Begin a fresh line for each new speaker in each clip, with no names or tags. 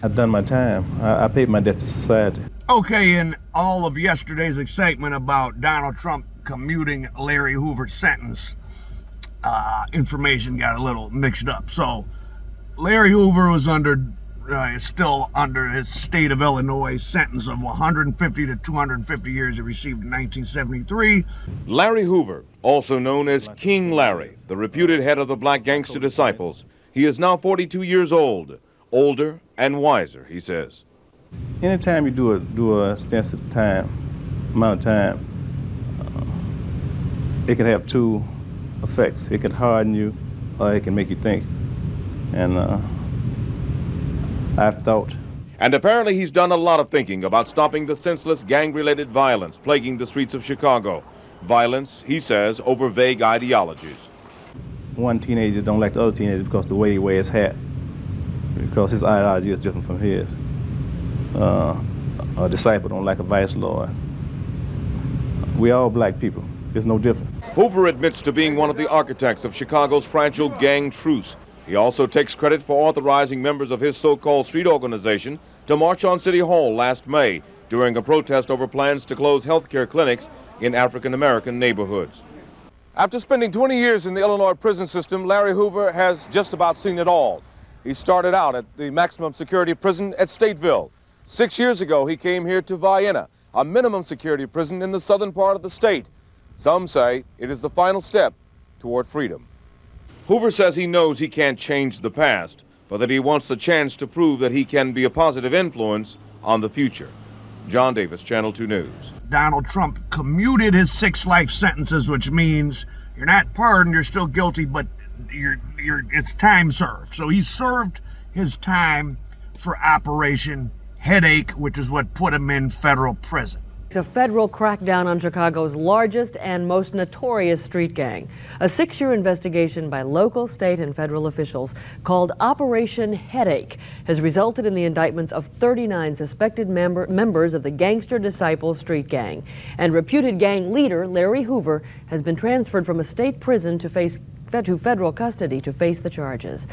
I've done my time. I paid my debt to society.
Okay, in all of yesterday's excitement about Donald Trump commuting Larry Hoover's sentence, information got a little mixed up. So Larry Hoover was still under his state of Illinois sentence of 150 to 250 years he received in 1973.
Larry Hoover, also known as King Larry, the reputed head of the Black Gangster Disciples. He is now 42 years old, older and wiser, he says.
Anytime you do a extensive amount of time, it can have two effects. It can harden you, or it can make you think. And I've thought.
And apparently he's done a lot of thinking about stopping the senseless gang-related violence plaguing the streets of Chicago. Violence, he says, over vague ideologies.
One teenager don't like the other teenager because the way he wears his hat, because his ideology is different from his. A disciple don't like a vice lord. We all black people. It's no different.
Hoover admits to being one of the architects of Chicago's fragile gang truce. He also takes credit for authorizing members of his so-called street organization to march on City Hall last May during a protest over plans to close health care clinics in African-American neighborhoods. After spending 20 years in the Illinois prison system, Larry Hoover has just about seen it all. He started out at the maximum security prison at Stateville. 6 years ago, he came here to Vienna, a minimum security prison in the southern part of the state. Some say it is the final step toward freedom. Hoover says he knows he can't change the past, but that he wants the chance to prove that he can be a positive influence on the future. John Davis, Channel 2 News.
Donald Trump commuted his 6 life sentences, which means you're not pardoned, you're still guilty, but it's time served. So he served his time for Operation Headache, which is what put him in federal prison.
It's a federal crackdown on Chicago's largest and most notorious street gang. A 6-year investigation by local, state, and federal officials called Operation Headache has resulted in the indictments of 39 suspected members of the Gangster Disciples street gang. And reputed gang leader Larry Hoover has been transferred from a state prison to federal custody to face the charges.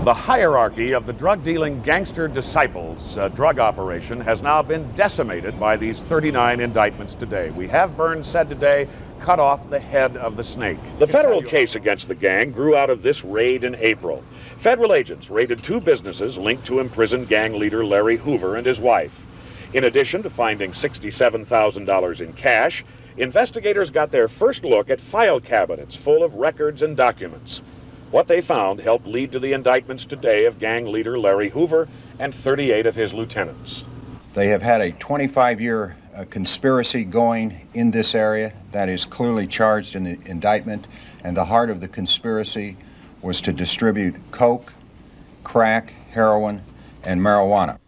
The hierarchy of the drug-dealing Gangster Disciples drug operation has now been decimated by these 39 indictments today. We have, Burns said today, cut off the head of the snake. The federal case against the gang grew out of this raid in April. Federal agents raided 2 businesses linked to imprisoned gang leader Larry Hoover and his wife. In addition to finding $67,000 in cash, investigators got their first look at file cabinets full of records and documents. What they found helped lead to the indictments today of gang leader Larry Hoover and 38 of his lieutenants.
They have had a 25-year conspiracy going in this area that is clearly charged in the indictment, and the heart of the conspiracy was to distribute coke, crack, heroin, and marijuana.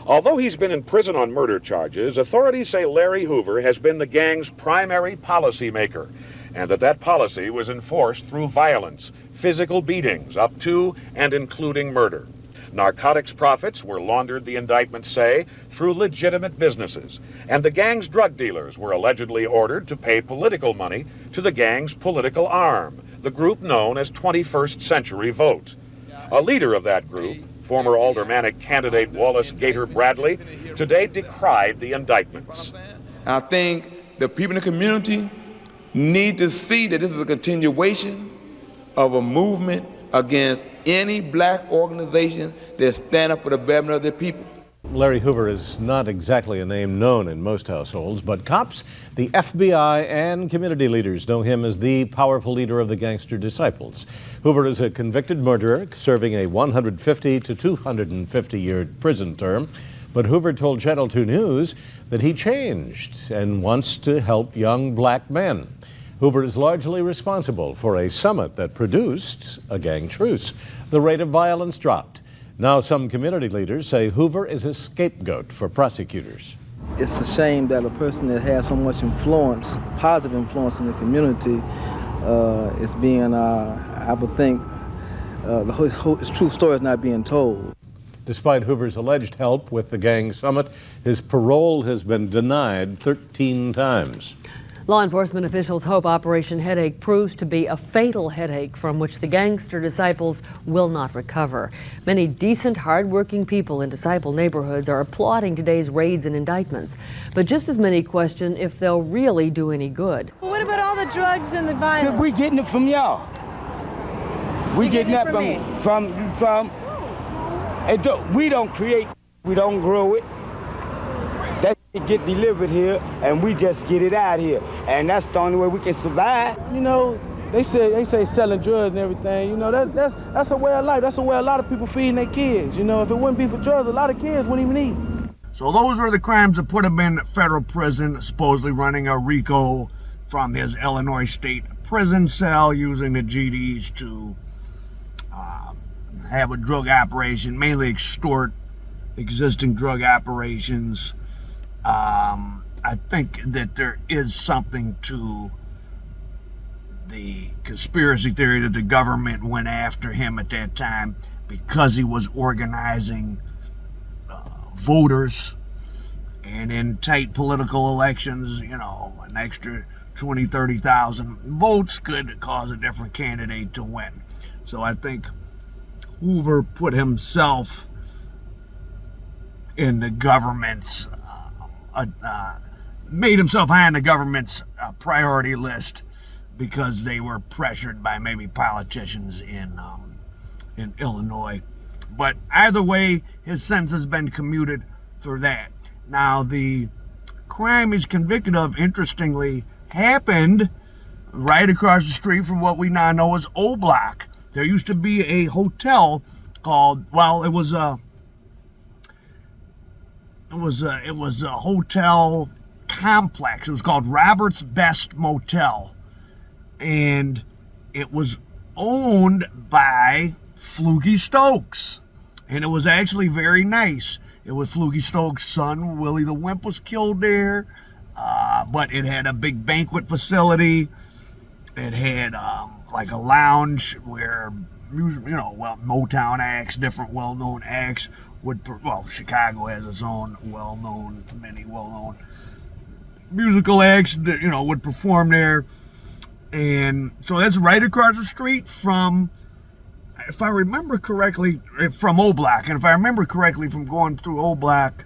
Although he's been in prison on murder charges, authorities say Larry Hoover has been the gang's primary policymaker, and that policy was enforced through violence, physical beatings, up to and including murder. Narcotics profits were laundered, the indictments say, through legitimate businesses, and the gang's drug dealers were allegedly ordered to pay political money to the gang's political arm, the group known as 21st Century Vote. A leader of that group, former aldermanic candidate Wallace Gator Bradley, today decried the indictments.
I think the people in the community need to see that this is a continuation of a movement against any black organization that stand up for the betterment of their people.
Larry Hoover is not exactly a name known in most households, but cops, the FBI, and community leaders know him as the powerful leader of the Gangster Disciples. Hoover is a convicted murderer serving a 150 to 250-year prison term. But Hoover told Channel 2 News that he changed and wants to help young black men. Hoover is largely responsible for a summit that produced a gang truce. The rate of violence dropped. Now some community leaders say Hoover is a scapegoat for prosecutors.
It's a shame that a person that has so much influence, positive influence in the community, is being, I would think, his true story is not being told.
Despite Hoover's alleged help with the gang summit, his parole has been denied 13 times.
Law enforcement officials hope Operation Headache proves to be a fatal headache from which the Gangster Disciples will not recover. Many decent, hard-working people in Disciple neighborhoods are applauding today's raids and indictments, but just as many question if they'll really do any good.
Well, what about all the drugs and the violence?
We getting it from y'all. We getting that from we don't create, we don't grow it. That get delivered here, and we just get it out here, and that's the only way we can survive.
You know, they say selling drugs and everything. You know, that's a way of life. That's a way a lot of people feeding their kids. You know, if it wouldn't be for drugs, a lot of kids wouldn't even eat.
So those were the crimes that put him in federal prison, supposedly running a RICO from his Illinois state prison cell, using the GDs to have a drug operation, mainly extort existing drug operations. I think that there is something to the conspiracy theory that the government went after him at that time because he was organizing voters, and in tight political elections, you know, an extra 20, 30,000 votes could cause a different candidate to win. So I think Hoover put himself in the government's made himself high on the government's priority list because they were pressured by maybe politicians in Illinois. But either way, his sentence has been commuted for that. Now, the crime he's convicted of, interestingly, happened right across the street from what we now know as O Block. There used to be a hotel called, well, it was a hotel complex. It was called Robert's Best Motel, and it was owned by Fluky Stokes, and it was actually very nice. It was Fluky Stokes' son, Willie the Wimp, was killed there, but it had a big banquet facility. It had like a lounge where music, you know, well, Motown acts, different well-known acts would, well, Chicago has its own many well-known musical acts, you know, would perform there. And so that's right across the street from, if I remember correctly, from O Block. And if I remember correctly from going through O Block,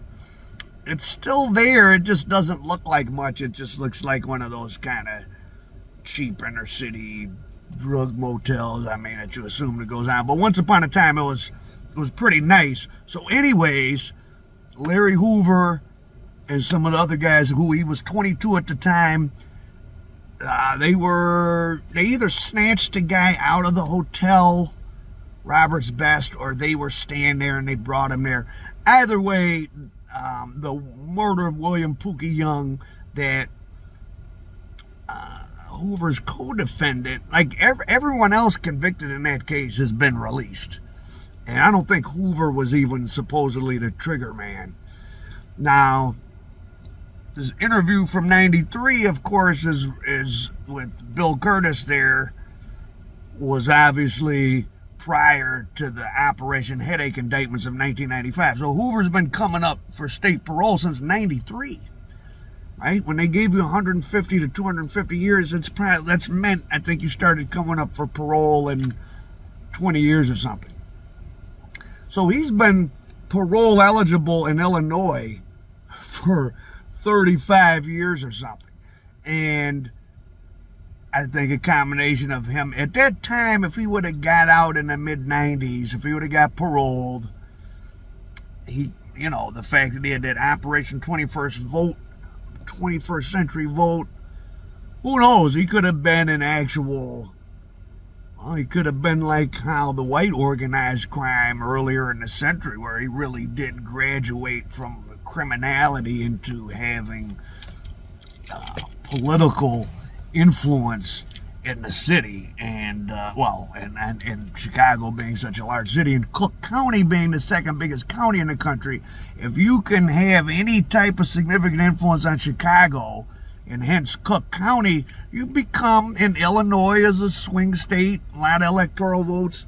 it's still there. It just doesn't look like much. It just looks like one of those kind of cheap inner city drug motels, I mean, that you assume it goes on. But once upon a time, it was pretty nice. So anyways, Larry Hoover and some of the other guys, who he was 22 at the time, they either snatched a guy out of the hotel, Robert's Best, or they were staying there and they brought him there. Either way, the murder of William Pookie Young, that Hoover's co-defendant, like everyone else convicted in that case, has been released. And I don't think Hoover was even supposedly the trigger man. Now, this interview from '93, of course, is with Bill Curtis there, was obviously prior to the Operation Headache indictments of 1995. So Hoover's been coming up for state parole since '93, right? When they gave you 150 to 250 years, that's meant, I think, you started coming up for parole in 20 years or something. So he's been parole eligible in Illinois for 35 years or something. And I think a combination of him at that time, if he would have got out in the mid-90s, if he would have got paroled, he, you know, the fact that he had that Operation 21st Century Vote, who knows? He could have been an actual, well, he could have been like how the white organized crime earlier in the century, where he really did graduate from criminality into having political influence in the city, and and Chicago being such a large city, and Cook County being the second biggest county in the country. If you can have any type of significant influence on Chicago, and hence Cook County, you become, in Illinois as a swing state, a lot of electoral votes,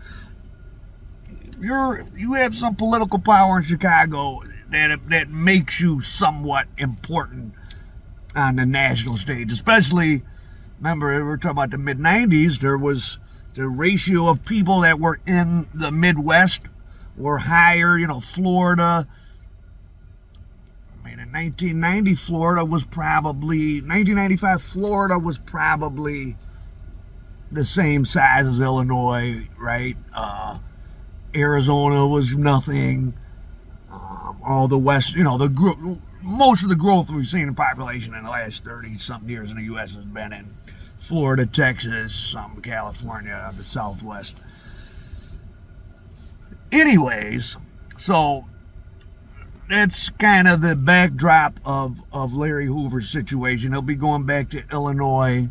you have some political power in Chicago that makes you somewhat important on the national stage, especially, remember, we were talking about the mid-90s, there was the ratio of people that were in the Midwest were higher, you know, Florida. I mean, in 1995, Florida was probably the same size as Illinois, right? Arizona was nothing. All the West, you know, most of the growth we've seen in population in the last 30-something years in the U.S. has been in Florida, Texas, some California, the Southwest. Anyways, so that's kind of the backdrop of Larry Hoover's situation. He'll be going back to Illinois.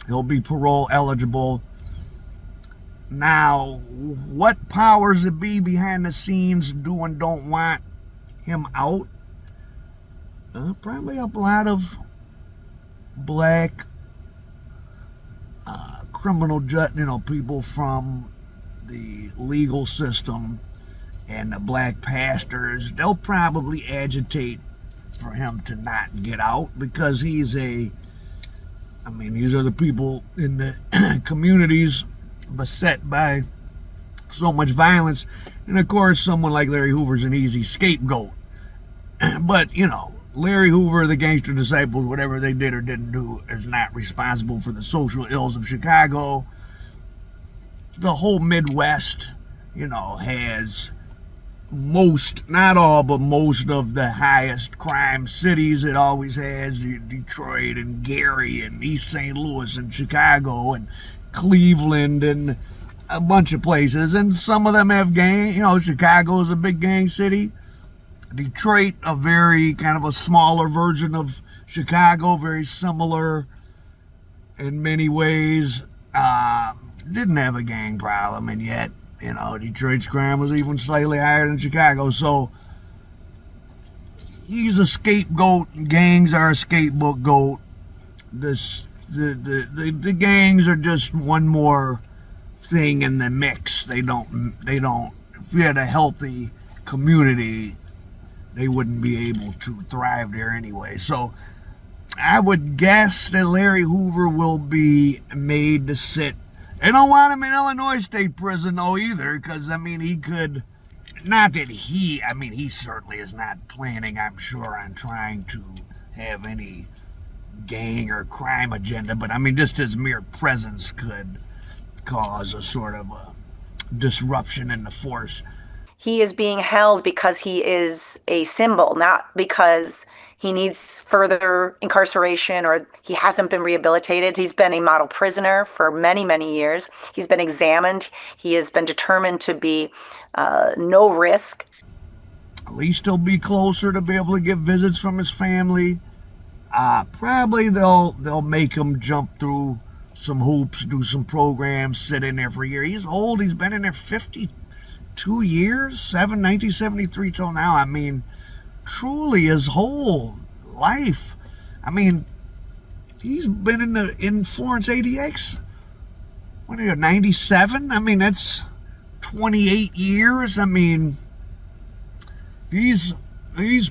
He'll be parole eligible. Now, what powers that be behind the scenes do and don't want him out? Probably a lot of black criminal people from the legal system and the black pastors. They'll probably agitate for him to not get out, because these are the people in the communities beset by so much violence. And of course, someone like Larry Hoover's an easy scapegoat. But, you know, Larry Hoover, the Gangster Disciples, whatever they did or didn't do, is not responsible for the social ills of Chicago. The whole Midwest, you know, has most, not all, but most of the highest crime cities. It always has. Detroit and Gary and East St. Louis and Chicago and Cleveland and a bunch of places. And some of them have gang. You know, Chicago is a big gang city. Detroit, a very kind of a smaller version of Chicago, very similar in many ways. Didn't have a gang problem, and yet, you know, Detroit's crime was even slightly higher than Chicago. So he's a scapegoat. Gangs are a scapegoat. The gangs are just one more thing in the mix. They don't. If we had a healthy community, they wouldn't be able to thrive there anyway. So I would guess that Larry Hoover will be made to sit. They don't want him in Illinois State Prison, though, either, because, I mean, he could, not that he certainly is not planning, I'm sure, on trying to have any gang or crime agenda, but, I mean, just his mere presence could cause a sort of a disruption in the force.
He is being held because he is a symbol, not because he needs further incarceration or he hasn't been rehabilitated. He's been a model prisoner for many, many years. He's been examined. He has been determined to be no risk.
At least he'll be closer to be able to get visits from his family. Probably they'll make him jump through some hoops, do some programs, sit in there for a year. He's old. He's been in there 52 years, 1973 till now. I mean, truly his whole life. I mean, he's been in Florence ADX. When are you, 97? I mean, that's 28 years. I mean, he's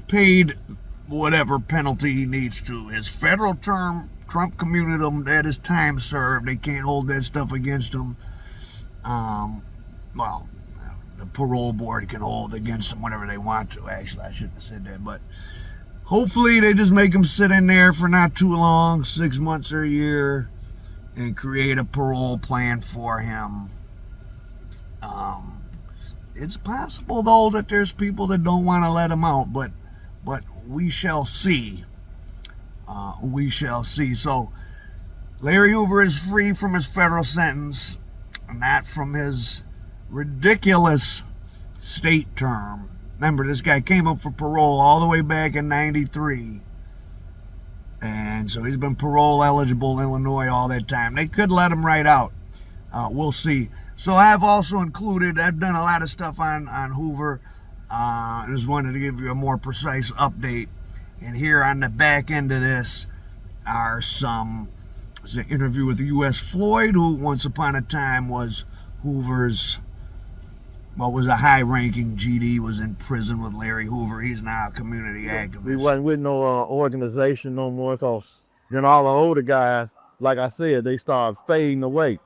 paid whatever penalty he needs to. His federal term, Trump commuted him, that is time served. They can't hold that stuff against him. Well, the parole board can hold against him whenever they want to. Actually, I shouldn't have said that, but hopefully they just make him sit in there for not too long, 6 months or a year, and create a parole plan for him. It's possible, though, that there's people that don't want to let him out, but we shall see. We shall see. So Larry Hoover is free from his federal sentence, not from his ridiculous state term. Remember, this guy came up for parole all the way back in 93. And so he's been parole eligible in Illinois all that time. They could let him right out. We'll see. So I've also included, I've done a lot of stuff on Hoover. I just wanted to give you a more precise update. And here on the back end of this are an interview with U.S. Floyd, who once upon a time was Hoover's What was a high-ranking GD, was in prison with Larry Hoover. He's now a community activist.
We wasn't with no organization no more, cause then all the older guys, like I said, they started fading away.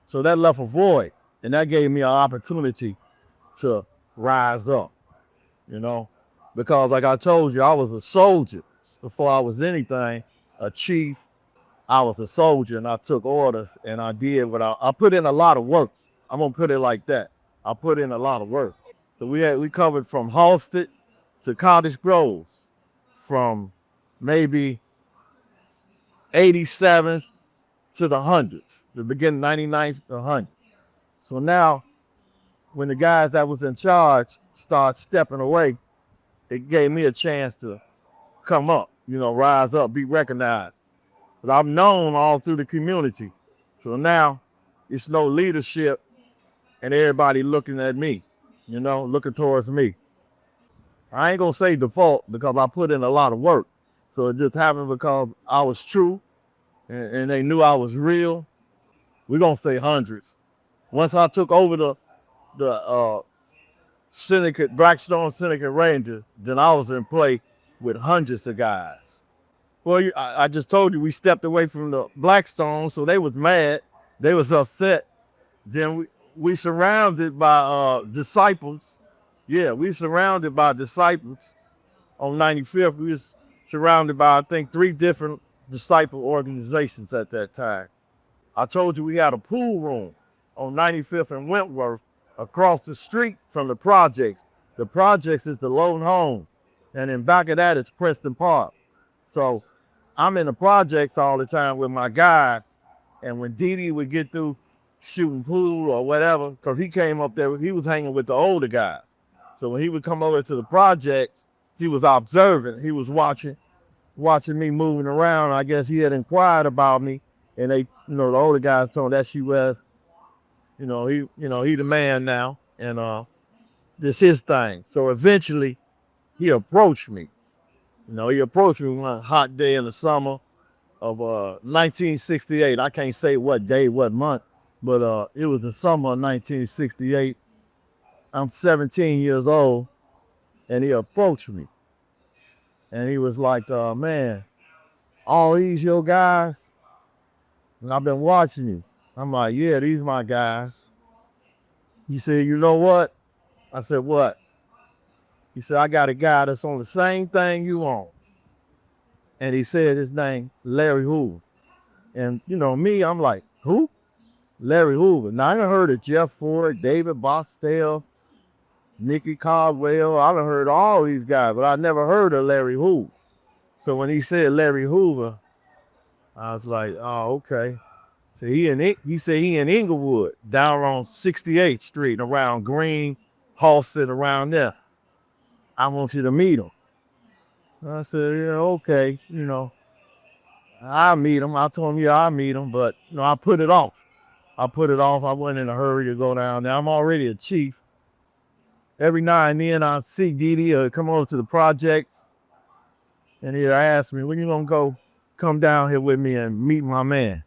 So that left a void, and that gave me an opportunity to rise up, you know, because like I told you, I was a soldier before I was anything, a chief. I was a soldier, and I took orders, and I did what I put in a lot of work. I'm gonna put it like that. I put in a lot of work. So we covered from Halsted to Cottage Grove, from maybe 87 to the hundreds, the beginning 99th to 100. So now, when the guys that was in charge start stepping away, it gave me a chance to come up, you know, rise up, be recognized. But I'm known all through the community. So now it's no leadership and everybody looking at me, you know, looking towards me. I ain't gonna say default because I put in a lot of work. So it just happened because I was true and they knew I was real. We're gonna say hundreds. Once I took over the Syndicate, Blackstone Syndicate Ranger, then I was in play with hundreds of guys. Well, I just told you we stepped away from the Blackstone, so they was mad, they was upset. Then we surrounded by disciples. Yeah, we surrounded by disciples on 95th. We was surrounded by, I think, 3 different disciple organizations at that time. I told you we had a pool room on 95th and Wentworth across the street from the projects. The projects is the Lone Home, and in back of that is Princeton Park. So I'm in the projects all the time with my guys, and when Dee would get through shooting pool or whatever, because he came up there, he was hanging with the older guys. So when he would come over to the projects, he was observing, he was watching me moving around. I guess he had inquired about me, and they, the older guys told him that she was, he the man now, and this his thing. So eventually he approached me. He approached me one hot day in the summer of 1968. I can't say what day, what month, but it was the summer of 1968. I'm 17 years old, and he approached me. And he was like, man, all these your guys? And I've been watching you. I'm like, yeah, these my guys. He said, you know what? I said, what? He said, I got a guy that's on the same thing you on. And he said his name, Larry Hoover. And me, I'm like, who? Larry Hoover. Now I done heard of Jeff Ford, David Bostell, Nicky Caldwell. I done heard all these guys, but I never heard of Larry Hoover. So when he said Larry Hoover, I was like, oh, okay. So he said he in Inglewood, down on 68th Street, around Green, Halsted, around there. I want you to meet him. I said, yeah, okay, I'll meet him. I told him, yeah, I'll meet him, but I put it off. I wasn't in a hurry to go down there. I'm already a chief. Every now and then I see Dee come over to the projects, and he'll ask me, when you gonna come down here with me and meet my man?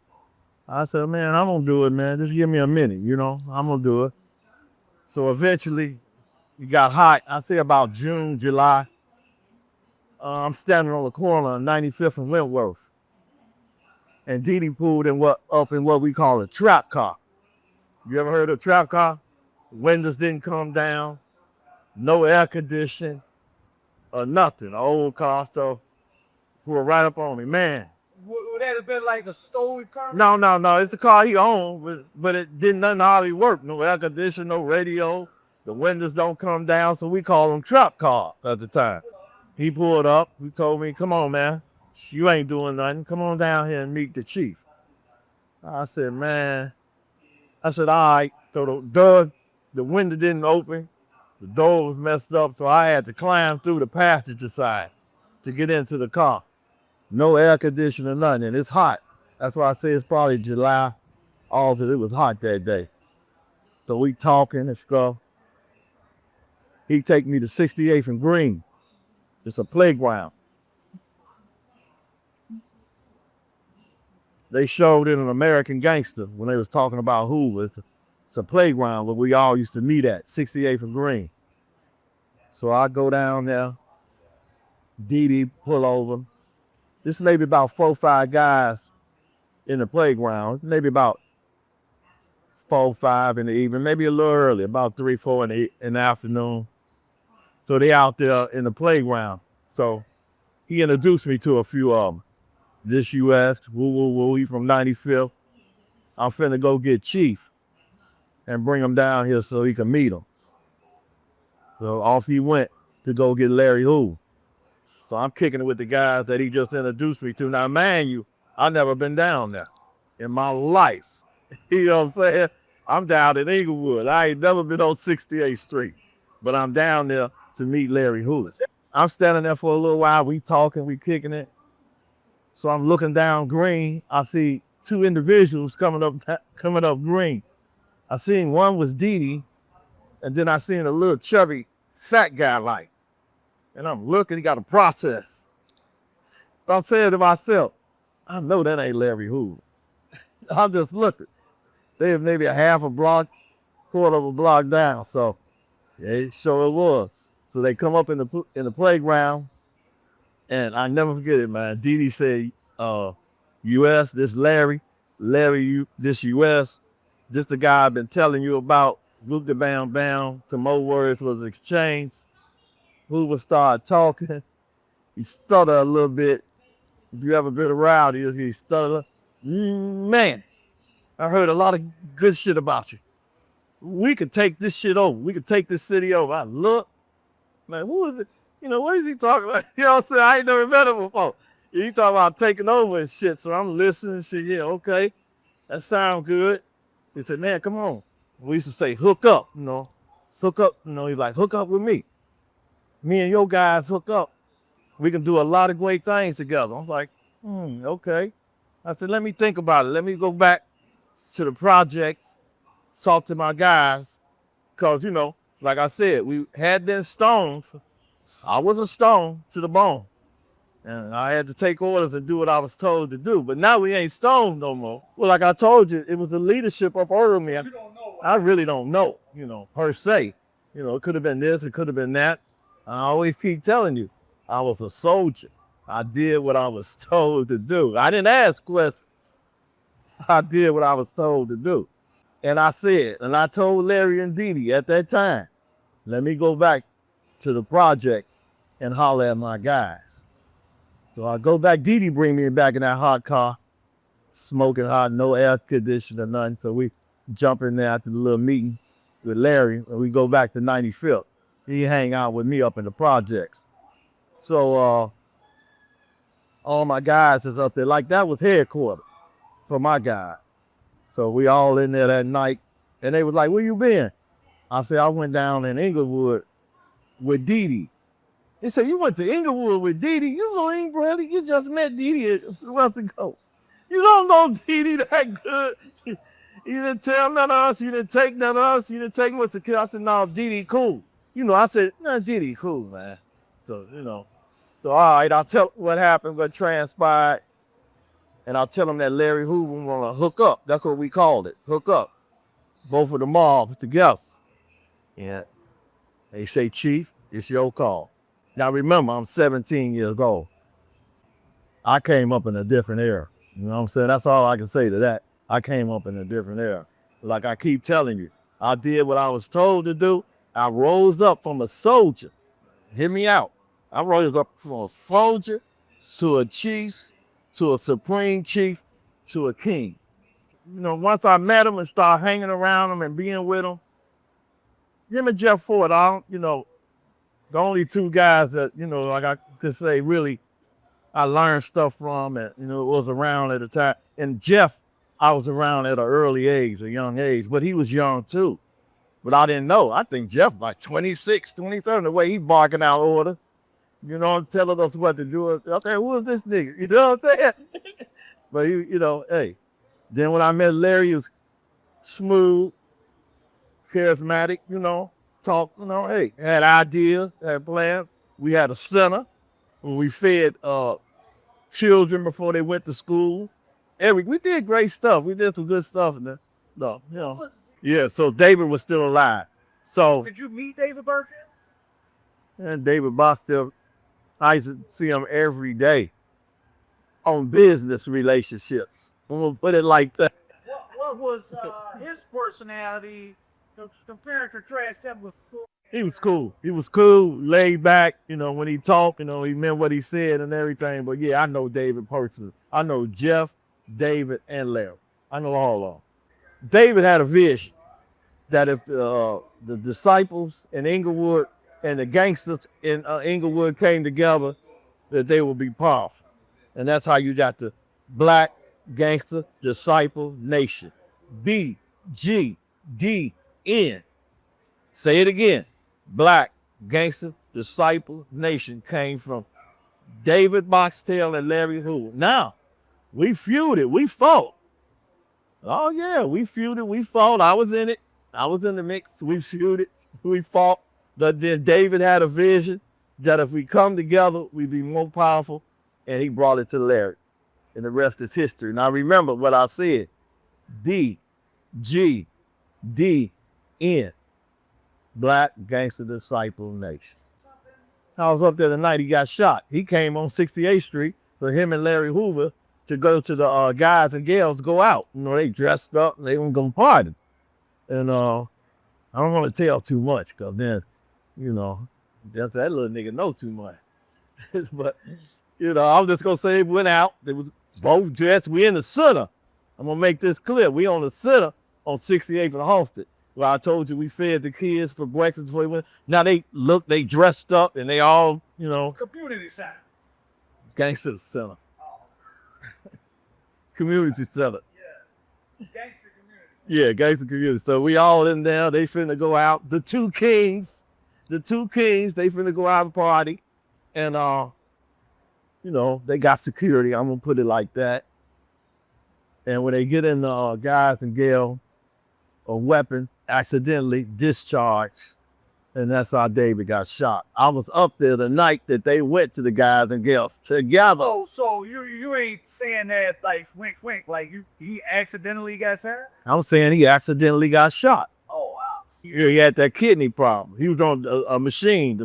I said, man, I'm gonna do it, man. Just give me a minute, I'm gonna do it. So eventually it got hot. I say about June, July. I'm standing on the corner of 95th and Wentworth. And Dee pulled up in what we call a trap car. You ever heard of a trap car? Windows didn't come down, no air conditioning, or nothing. An old car, so pulled right up on me, man.
Would that have been like a stolen car?
No. It's the car he owned, but it didn't nothing hardly work. No air conditioning, no radio. The windows don't come down, so we call them trap cars at the time. He pulled up. He told me, come on, man. You ain't doing nothing. Come on down here and meet the chief. I said, man. I said, all right. So the window didn't open. The door was messed up, so I had to climb through the passenger side to get into the car. No air conditioning, nothing. And it's hot. That's why I say it's probably July, August. It was hot that day. So we talking and stuff. He take me to 68th and Green. It's a playground. They showed in an American Gangster when they was talking about Hoover. It's It's a playground where we all used to meet at, 68th and Green. So I go down there, Dee pull over. This maybe about 4 or 5 guys in the playground, maybe about 4 or 5 in the evening, maybe a little early, about 3, 4 in the afternoon. So they out there in the playground. So he introduced me to a few of them. This US, woo, he from 95th. I'm finna go get Chief and bring him down here so he can meet him. So off he went to go get Larry Hoover. So I'm kicking it with the guys that he just introduced me to. Now, man, I've never been down there in my life. You know what I'm saying? I'm down in Inglewood. I ain't never been on 68th Street, but I'm down there to meet Larry Hoover. I'm standing there for a little while. We talking, we kicking it. So I'm looking down Green. I see 2 individuals coming up Green. I seen one was Dee, and then I seen a little chubby fat guy like. And I'm looking, he got a process. So I'm saying to myself, I know that ain't Larry Hoover. I'm just looking. They were maybe a half a block, quarter of a block down. So yeah, sure it was. So they come up in the playground, and I never forget it, man. Dee said, US, this Larry, this US, this the guy I've been telling you about. Whoop the bam bam, some more words was exchanged. Hoover started talking. He stuttered a little bit. If you ever been around, he stuttered. Man, I heard a lot of good shit about you. We could take this shit over. We could take this city over. I look, man, who is it? You know, what is he talking about? You know what I'm saying? I ain't never met him before. He talking about taking over and shit. So I'm listening and shit. Yeah, okay. That sounds good. He said, man, come on. We used to say, hook up, you know. Hook up, you know, he's like, hook up with me. Me and your guys hook up. We can do a lot of great things together. I was like, okay. I said, let me think about it. Let me go back to the projects, talk to my guys. Because, you know, like I said, we had been stoned. I was a stone to the bone. And I had to take orders and do what I was told to do. But now we ain't stoned no more. Well, like I told you, it was the leadership up over me. I really don't know, you know, per se. You know, it could have been this, it could have been that. I always keep telling you, I was a soldier. I did what I was told to do. I didn't ask questions. I did what I was told to do. And I said, and I told Larry and Dee at that time, let me go back to the project and holler at my guys. So I go back, Dee bring me back in that hot car, smoking hot, no air conditioner, nothing. So we jump in there after the little meeting with Larry, and we go back to 95th. He hang out with me up in the projects. So all my guys, as I said, like that was headquarters for my guy. So we all in there that night, and they was like, where you been? I said, I went down in Inglewood with Dee. They said, you went to Inglewood with Dee? You know Inglewood, you just met Dee a month ago. You don't know Dee that good. You didn't tell none of us, you didn't take none of us, you didn't take much to kill. I said, no, Dee cool. You know, I said, no, Dee cool, man. So, you know, so all right, I'll tell what happened, what transpired, and I'll tell them that Larry Hoover wanna hook up. That's what we called it, hook up. Both of the mobs together. Yeah. They say, Chief, it's your call. Now remember, I'm 17 years old. I came up in a different era. You know what I'm saying? That's all I can say to that. I came up in a different era. Like I keep telling you, I did what I was told to do. I rose up from a soldier. Hear me out. I rose up from a soldier to a chief, to a supreme chief, to a king. You know, once I met him and started hanging around him and being with him, him and Jeff Ford, you know, the only 2 guys that, you know, like I could say really I learned stuff from and, you know, was around at the time. And Jeff, I was around at an early age, a young age, but he was young too. But I didn't know. I think Jeff like 26, 27, the way he barking out orders, you know, telling us what to do. Okay, who is this nigga? You know what I'm saying? But he, you know, hey. Then when I met Larry, he was smooth, charismatic, you know, talk, you know, hey, had ideas, had plans. We had a center where we fed children before they went to school. We did great stuff. We did some good stuff in there. No, you know. Yeah, so David was still alive. So
Did you meet David Burke?
and David Barksdale, I used to see him every day on business relationships. I'm gonna put it like that.
What was his personality compared to Trash that was so?
He was cool. He was cool, laid back. You know, when he talked, you know, he meant what he said and everything. But yeah, I know David personally. I know Jeff, David, and Larry. I know all of them. David had a vision that if the disciples in Inglewood and the gangsters in Inglewood came together, that they would be powerful. And that's how you got the Black Gangster Disciple Nation. BGDN. Say it again. Black Gangster Disciple Nation came from David Boxtel and Larry Hoover. Now, we feuded, we fought. Oh yeah, we feuded, we fought. I was in it. I was in the mix. We feuded, we fought. But then David had a vision that if we come together, we'd be more powerful. And he brought it to Larry. And the rest is history. Now remember what I said. BGDN. Black Gangster Disciple Nation. I was up there the night he got shot. He came on 68th Street for him and Larry Hoover to go to the guys and gals to go out. You know, they dressed up and they were going to party. And I don't want to tell too much because then, you know, that little nigga know too much. But, you know, I'm just going to say we went out. They was both dressed. We in the center. I'm going to make this clear. We on the center on 68th and Halsted. Well, I told you we fed the kids for breakfast before we went. Now they dressed up and they all, you know.
Community center.
Gangster center. Community center.
Yeah. Gangster community.
Yeah, gangster community. So we all in there. They finna go out. The two kings, they finna go out and party. And, you know, they got security. I'm gonna put it like that. And when they get in the guys and gals, a weapon accidentally discharged, and that's how David got shot. I was up there the night that they went to the guys and girls together.
Oh, so you ain't saying that like wink, like he accidentally got shot?
I'm saying he accidentally got shot.
Oh, wow.
He had that kidney problem. He was on the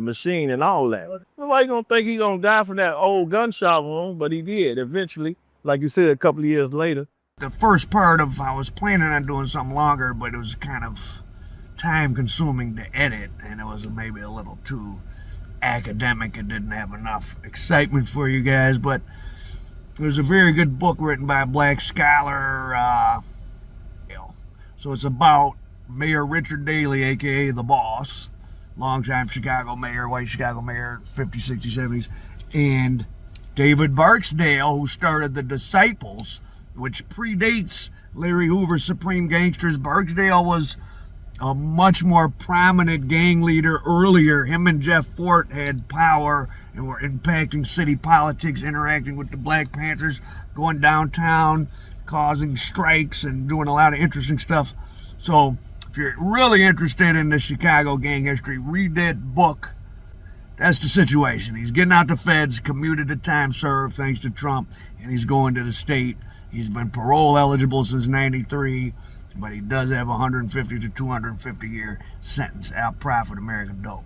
machine and all that. Nobody gonna think he gonna die from that old gunshot wound, but he did eventually, like you said, a couple of years later.
The first part of, I was planning on doing something longer, but it was kind of time consuming to edit, and it was maybe a little too academic. It didn't have enough excitement for you guys, but it was a very good book written by a black scholar. So it's about Mayor Richard Daley, aka the Boss, longtime Chicago mayor, white Chicago mayor, 50s, 60s, 70s, and David Barksdale, who started the Disciples, which predates Larry Hoover's Supreme Gangsters. Barksdale was a much more prominent gang leader earlier. Him and Jeff Fort had power and were impacting city politics, interacting with the Black Panthers, going downtown, causing strikes and doing a lot of interesting stuff. So if you're really interested in the Chicago gang history, read that book. That's the situation. He's getting out the feds, commuted to time served thanks to Trump, and he's going to the state. He's been parole eligible since '93, but he does have a 150 to 250 year sentence out profit American dope.